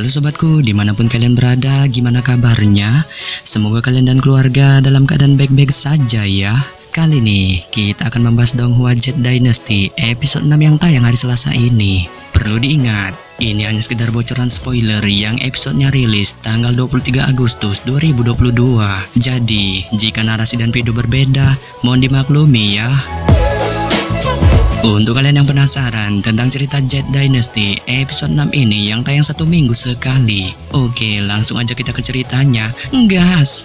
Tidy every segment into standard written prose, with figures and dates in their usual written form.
Halo sobatku, dimanapun kalian berada, gimana kabarnya? Semoga kalian dan keluarga dalam keadaan baik-baik saja ya. Kali ini kita akan membahas Donghua Jet Dynasty episode 6 yang tayang hari Selasa ini. Perlu diingat, ini hanya sekedar bocoran spoiler yang episodenya rilis tanggal 23 Agustus 2022. Jadi, jika narasi dan video berbeda, mohon dimaklumi ya. Untuk kalian yang penasaran tentang cerita Jet Dynasty episode 6 ini yang tayang 1 minggu sekali, oke, langsung aja kita ke ceritanya. Gas!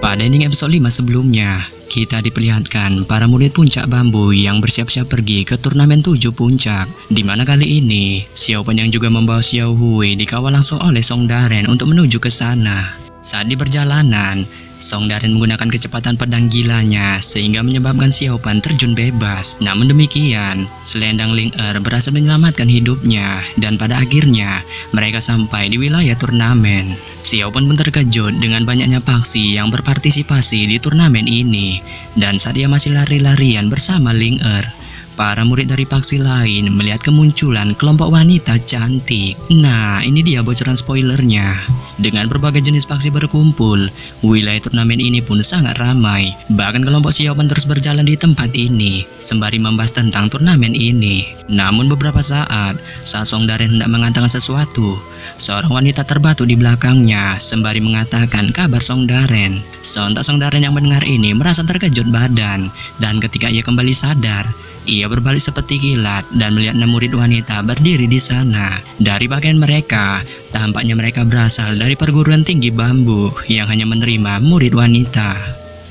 Pada ending episode 5 sebelumnya, kita diperlihatkan para murid puncak bambu yang bersiap-siap pergi ke turnamen 7 puncak. Dimana kali ini, Xiao Pan yang juga membawa Xiao Hui dikawal langsung oleh Song Daren untuk menuju ke sana. Saat di perjalanan, Song Daren menggunakan kecepatan pedang gilanya sehingga menyebabkan Xiao Pan terjun bebas. Namun demikian, selendang Ling Er berhasil menyelamatkan hidupnya dan pada akhirnya mereka sampai di wilayah turnamen. Xiao Pan pun terkejut dengan banyaknya paksi yang berpartisipasi di turnamen ini. Dan saat dia masih lari-larian bersama Ling Er, para murid dari paksi lain melihat kemunculan kelompok wanita cantik. Nah, ini dia bocoran spoilernya. Dengan berbagai jenis paksi berkumpul, wilayah turnamen ini pun sangat ramai. Bahkan kelompok Xiao Pan terus berjalan di tempat ini, sembari membahas tentang turnamen ini. Namun beberapa saat Song Daren hendak mengatakan sesuatu, seorang wanita terbatu di belakangnya, sembari mengatakan kabar Song Daren. Sontak Song Daren yang mendengar ini merasa terkejut badan, dan ketika ia kembali sadar, ia berbalik seperti kilat dan melihat 6 murid wanita berdiri di sana. Dari pakaian mereka, tampaknya mereka berasal dari perguruan tinggi bambu yang hanya menerima murid wanita.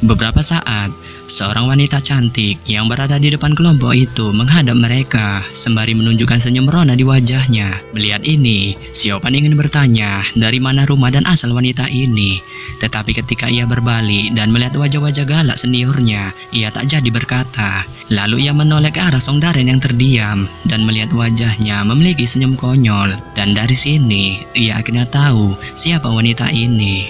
Beberapa saat, seorang wanita cantik yang berada di depan kelompok itu menghadap mereka, sembari menunjukkan senyum merona di wajahnya. Melihat ini, Xiao Pan ingin bertanya dari mana rumah dan asal wanita ini. Tetapi ketika ia berbalik dan melihat wajah-wajah galak seniornya, ia tak jadi berkata. Lalu ia menoleh ke arah Song Daren yang terdiam dan melihat wajahnya memiliki senyum konyol. Dan dari sini, ia akhirnya tahu siapa wanita ini.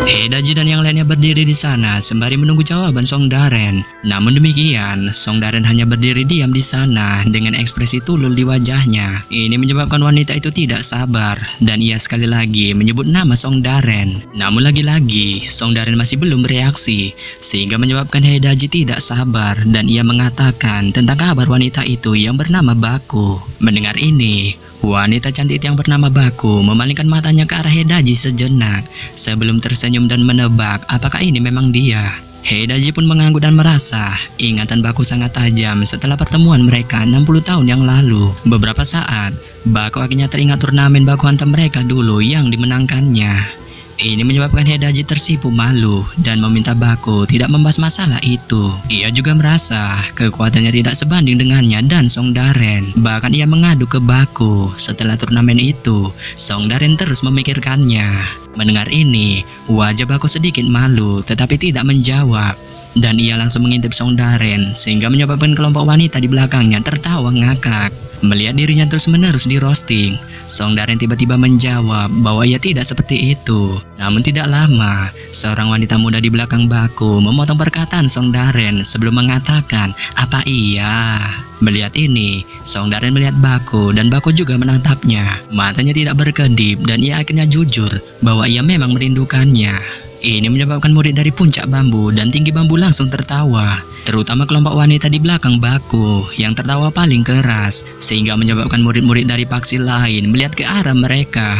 Heidaji dan yang lainnya berdiri di sana sembari menunggu jawaban Song Daren. Namun demikian, Song Daren hanya berdiri diam di sana dengan ekspresi tulul di wajahnya. Ini menyebabkan wanita itu tidak sabar dan ia sekali lagi menyebut nama Song Daren. Namun lagi-lagi, Song Daren masih belum bereaksi sehingga menyebabkan Heidaji tidak sabar dan ia mengatakan tentang kabar wanita itu yang bernama Baku. Mendengar ini, wanita cantik yang bernama Baku memalingkan matanya ke arah Heidaji sejenak sebelum tersenyum dan menebak apakah ini memang dia. Heidaji pun mengangguk dan merasa ingatan Baku sangat tajam setelah pertemuan mereka 60 tahun yang lalu. Beberapa saat, Baku akhirnya teringat turnamen baku hantam mereka dulu yang dimenangkannya. Ini menyebabkan Heidaji tersipu malu dan meminta Baku tidak membahas masalah itu. Ia juga merasa kekuatannya tidak sebanding dengannya dan Song Daren. Bahkan ia mengadu ke Baku. Setelah turnamen itu, Song Daren terus memikirkannya. Mendengar ini, wajah Baku sedikit malu tetapi tidak menjawab. Dan ia langsung mengintip Song Daren sehingga menyebabkan kelompok wanita di belakangnya tertawa ngakak. Melihat dirinya terus-menerus di roasting, Song Daren tiba-tiba menjawab bahwa ia tidak seperti itu. Namun tidak lama, seorang wanita muda di belakang Baku memotong perkataan Song Daren sebelum mengatakan, "Apa iya?" Melihat ini, Song Daren melihat Baku dan Baku juga menatapnya. Matanya tidak berkedip dan ia akhirnya jujur bahwa ia memang merindukannya. Ini menyebabkan murid dari puncak bambu dan tinggi bambu langsung tertawa, terutama kelompok wanita di belakang Baku yang tertawa paling keras, sehingga menyebabkan murid-murid dari paksi lain melihat ke arah mereka.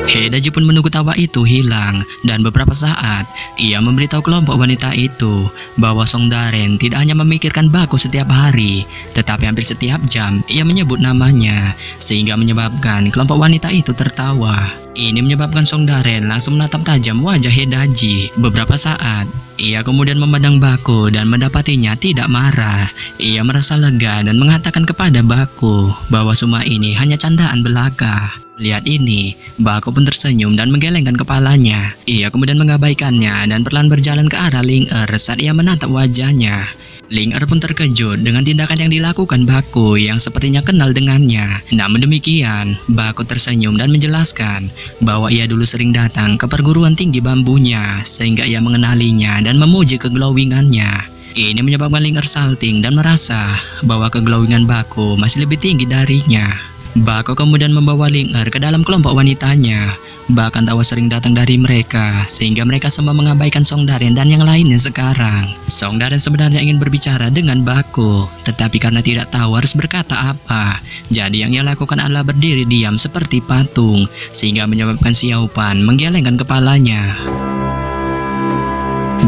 Heidaji pun menunggu tawa itu hilang dan beberapa saat ia memberitahu kelompok wanita itu bahwa Song Daren tidak hanya memikirkan Baku setiap hari, tetapi hampir setiap jam ia menyebut namanya, sehingga menyebabkan kelompok wanita itu tertawa. Ini menyebabkan Song Daren langsung menatap tajam wajah Heidaji. Beberapa saat ia kemudian memandang Baku dan mendapatinya tidak marah. Ia merasa lega dan mengatakan kepada Baku bahwa semua ini hanya candaan belaka. Lihat ini, Baku pun tersenyum dan menggelengkan kepalanya. Ia kemudian mengabaikannya dan perlahan berjalan ke arah Ling Er saat ia menatap wajahnya. Ling Er pun terkejut dengan tindakan yang dilakukan Baku yang sepertinya kenal dengannya. Namun demikian, Baku tersenyum dan menjelaskan bahwa ia dulu sering datang ke perguruan tinggi bambunya sehingga ia mengenalinya dan memuji keglowingannya. Ini menyebabkan Ling'er salting dan merasa bahwa keglowingan Bako masih lebih tinggi darinya. Bako kemudian membawa Ling'er ke dalam kelompok wanitanya. Bahkan tawa sering datang dari mereka, sehingga mereka semua mengabaikan Song Daren dan yang lainnya sekarang. Song Daren sebenarnya ingin berbicara dengan Bako, tetapi karena tidak tahu harus berkata apa, jadi yang ia lakukan adalah berdiri diam seperti patung, sehingga menyebabkan Xiao Pan menggelengkan kepalanya.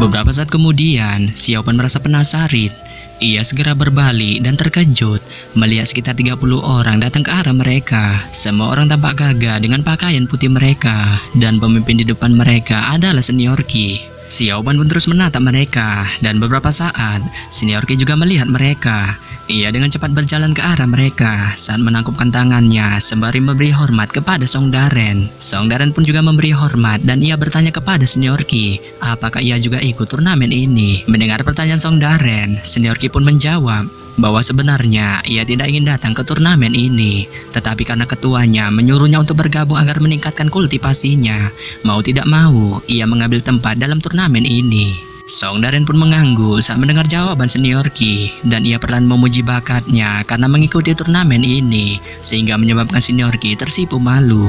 Beberapa saat kemudian, Xiao Pan merasa penasaran. Ia segera berbalik dan terkejut melihat sekitar 30 orang datang ke arah mereka. Semua orang tampak gagah dengan pakaian putih mereka, dan pemimpin di depan mereka adalah Senior Qi. Xiao Pan pun terus menatap mereka, dan beberapa saat Senior Qi juga melihat mereka. Ia dengan cepat berjalan ke arah mereka saat menangkupkan tangannya sembari memberi hormat kepada Song Daren. Song Daren pun juga memberi hormat dan ia bertanya kepada Senior Qi, apakah ia juga ikut turnamen ini. Mendengar pertanyaan Song Daren, Senior Qi pun menjawab bahwa sebenarnya ia tidak ingin datang ke turnamen ini, tetapi karena ketuanya menyuruhnya untuk bergabung agar meningkatkan kultivasinya, mau tidak mau ia mengambil tempat dalam turnamen ini. Song Daren pun mengangguk saat mendengar jawaban Senior Qi, dan ia perlahan memuji bakatnya karena mengikuti turnamen ini, sehingga menyebabkan Senior Qi tersipu malu.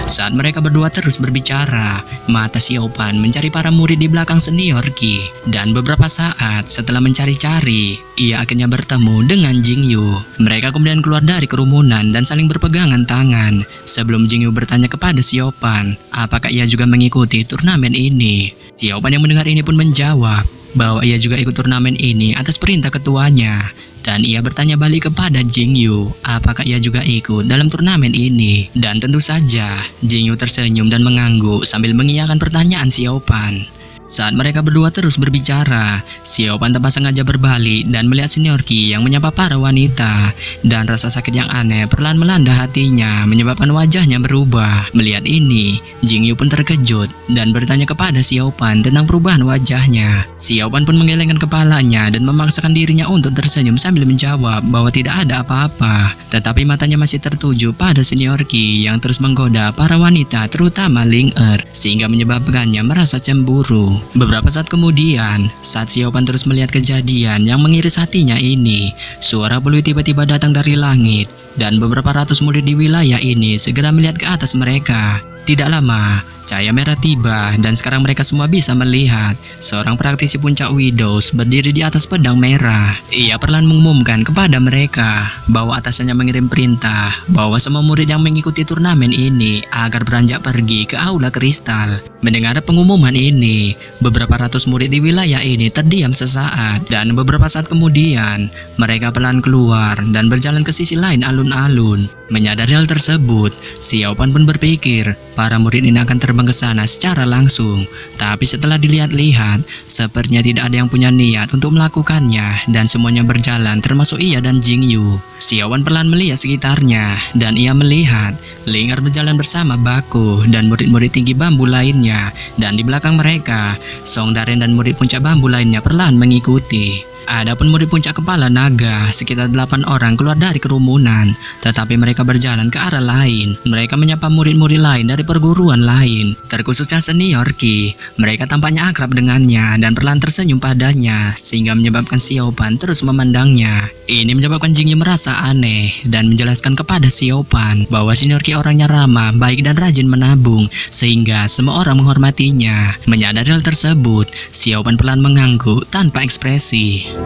Saat mereka berdua terus berbicara, mata Xiao Pan mencari para murid di belakang Senior Qi, dan beberapa saat setelah mencari-cari, ia akhirnya bertemu dengan Jingyu. Mereka kemudian keluar dari kerumunan dan saling berpegangan tangan, sebelum Jingyu bertanya kepada Xiao Pan, apakah ia juga mengikuti turnamen ini. Xiao Pan yang mendengar ini pun menjawab bahwa ia juga ikut turnamen ini atas perintah ketuanya. Dan ia bertanya balik kepada Jingyu, apakah ia juga ikut dalam turnamen ini. Dan tentu saja, Jingyu tersenyum dan mengangguk sambil mengiyakan pertanyaan Xiao Pan. Saat mereka berdua terus berbicara, Xiao Pan tanpa sengaja berbalik dan melihat Senior Qi yang menyapa para wanita. Dan rasa sakit yang aneh perlahan melanda hatinya, menyebabkan wajahnya berubah. Melihat ini, Jingyu pun terkejut dan bertanya kepada Xiao Pan tentang perubahan wajahnya. Xiao Pan pun menggelengkan kepalanya dan memaksakan dirinya untuk tersenyum sambil menjawab bahwa tidak ada apa-apa. Tetapi matanya masih tertuju pada Senior Qi yang terus menggoda para wanita, terutama Ling'er, sehingga menyebabkannya merasa cemburu. Beberapa saat kemudian, saat Xiao Pan terus melihat kejadian yang mengiris hatinya ini, suara peluit tiba-tiba datang dari langit, dan beberapa ratus murid di wilayah ini segera melihat ke atas mereka. Tidak lama, cahaya merah tiba dan sekarang mereka semua bisa melihat seorang praktisi puncak Widows berdiri di atas pedang merah. Ia perlahan mengumumkan kepada mereka bahwa atasannya mengirim perintah bahwa semua murid yang mengikuti turnamen ini agar beranjak pergi ke aula kristal. Mendengar pengumuman ini, beberapa ratus murid di wilayah ini terdiam sesaat, dan beberapa saat kemudian mereka pelan keluar dan berjalan ke sisi lain alun-alun. Menyadari hal tersebut, Xiao Pan pun berpikir para murid ini akan terbang ke sana secara langsung. Tapi setelah dilihat-lihat, sepertinya tidak ada yang punya niat untuk melakukannya, dan semuanya berjalan termasuk ia dan Jingyu. Xiao Pan perlahan melihat sekitarnya, dan ia melihat Ling'er berjalan bersama Bako dan murid-murid tinggi bambu lainnya, dan di belakang mereka, Song Daren dan murid puncak bambu lainnya perlahan mengikuti. Adapun murid puncak kepala naga, sekitar 8 orang keluar dari kerumunan, tetapi mereka berjalan ke arah lain. Mereka menyapa murid-murid lain dari perguruan lain, terkhususnya Senior Qi. Mereka tampaknya akrab dengannya dan perlahan tersenyum padanya, sehingga menyebabkan Xiao Pan terus memandangnya. Ini menyebabkan Jingyu merasa aneh dan menjelaskan kepada Xiao Pan bahwa Senior Qi orangnya ramah, baik dan rajin menabung, sehingga semua orang menghormatinya. Menyadari hal tersebut, Xiao Pan perlahan mengangguk tanpa ekspresi.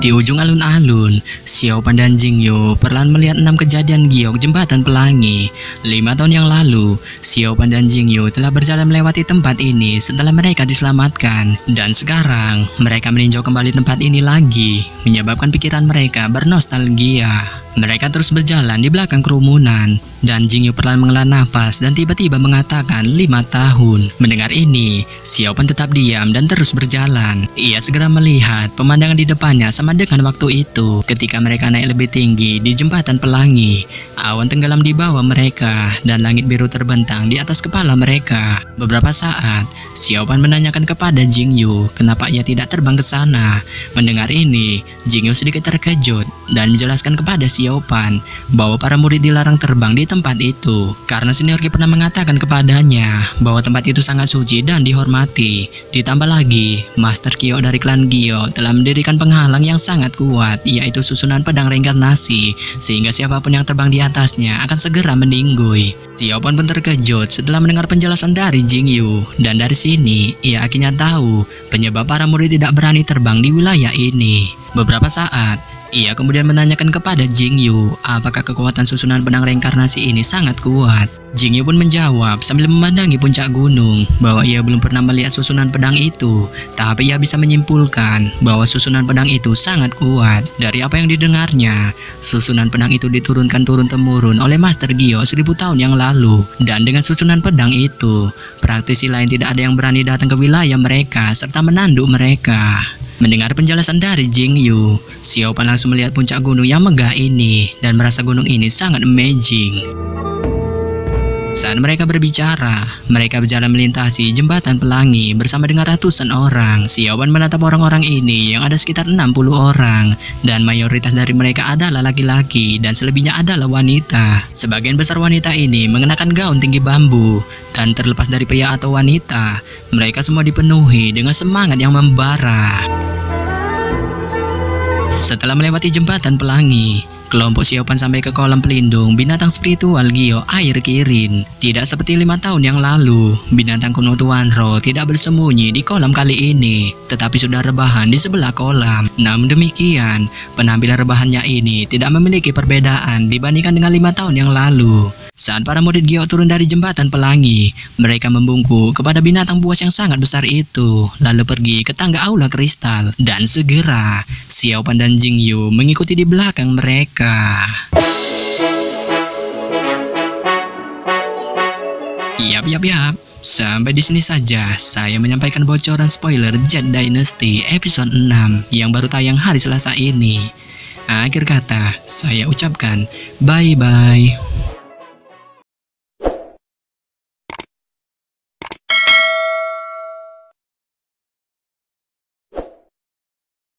Di ujung alun-alun, Xiao Pan dan Jingyu perlahan melihat 6 kejadian giok jembatan pelangi. 5 tahun yang lalu, Xiao Pan dan Jingyu telah berjalan melewati tempat ini setelah mereka diselamatkan. Dan sekarang, mereka meninjau kembali tempat ini lagi, menyebabkan pikiran mereka bernostalgia. Mereka terus berjalan di belakang kerumunan, dan Jingyu perlahan menghela nafas dan tiba-tiba mengatakan 5 tahun. Mendengar ini, Xiao Pan tetap diam dan terus berjalan. Ia segera melihat pemandangan di depannya sama dengan waktu itu, ketika mereka naik lebih tinggi di jembatan pelangi. Awan tenggelam di bawah mereka dan langit biru terbentang di atas kepala mereka. Beberapa saat, Xiao Pan menanyakan kepada Jing Yu kenapa ia tidak terbang ke sana. Mendengar ini, Jing Yu sedikit terkejut dan menjelaskan kepada Xiao Pan bahwa para murid dilarang terbang di tempat itu karena senior Qi pernah mengatakan kepadanya bahwa tempat itu sangat suci dan dihormati. Ditambah lagi, Master Kyo dari klan Gyo telah mendirikan penghalang yang sangat kuat, yaitu susunan pedang reinkarnasi, sehingga siapapun yang terbang di atasnya akan segera meninggoy. Xiao Pan pun terkejut setelah mendengar penjelasan dari Jing Yu, dan dari sini ia akhirnya tahu penyebab para murid tidak berani terbang di wilayah ini. Beberapa saat, ia kemudian menanyakan kepada Jing Yu apakah kekuatan susunan pedang reinkarnasi ini sangat kuat. Jing Yu pun menjawab sambil memandangi puncak gunung bahwa ia belum pernah melihat susunan pedang itu, tapi ia bisa menyimpulkan bahwa susunan pedang itu sangat kuat. Dari apa yang didengarnya, susunan pedang itu diturunkan turun-temurun oleh Master Gyo 1000 tahun yang lalu. Dan dengan susunan pedang itu, praktisi lain tidak ada yang berani datang ke wilayah mereka serta menanduk mereka. Mendengar penjelasan dari Jing Yu, Xiao Pan langsung melihat puncak gunung yang megah ini dan merasa gunung ini sangat amazing. Saat mereka berbicara, mereka berjalan melintasi jembatan pelangi bersama dengan ratusan orang. Xiao Pan menatap orang-orang ini yang ada sekitar 60 orang, dan mayoritas dari mereka adalah laki-laki dan selebihnya adalah wanita. Sebagian besar wanita ini mengenakan gaun tinggi bambu, dan terlepas dari pria atau wanita, mereka semua dipenuhi dengan semangat yang membara. Setelah melewati jembatan pelangi, kelompok Xiao Pan sampai ke kolam pelindung binatang spiritual Gyo Air Kirin. Tidak seperti 5 tahun yang lalu, binatang kuno Tuan Ro tidak bersembunyi di kolam kali ini, tetapi sudah rebahan di sebelah kolam. Namun demikian, penampilan rebahannya ini tidak memiliki perbedaan dibandingkan dengan 5 tahun yang lalu. Saat para murid Gyo turun dari jembatan pelangi, mereka membungkuk kepada binatang buas yang sangat besar itu, lalu pergi ke tangga aula kristal, dan segera Xiao Pan dan Jing Yu mengikuti di belakang mereka. Yap. Sampai di sini saja saya menyampaikan bocoran spoiler Jet Dynasty episode 6 yang baru tayang hari Selasa ini. Akhir kata, saya ucapkan bye-bye.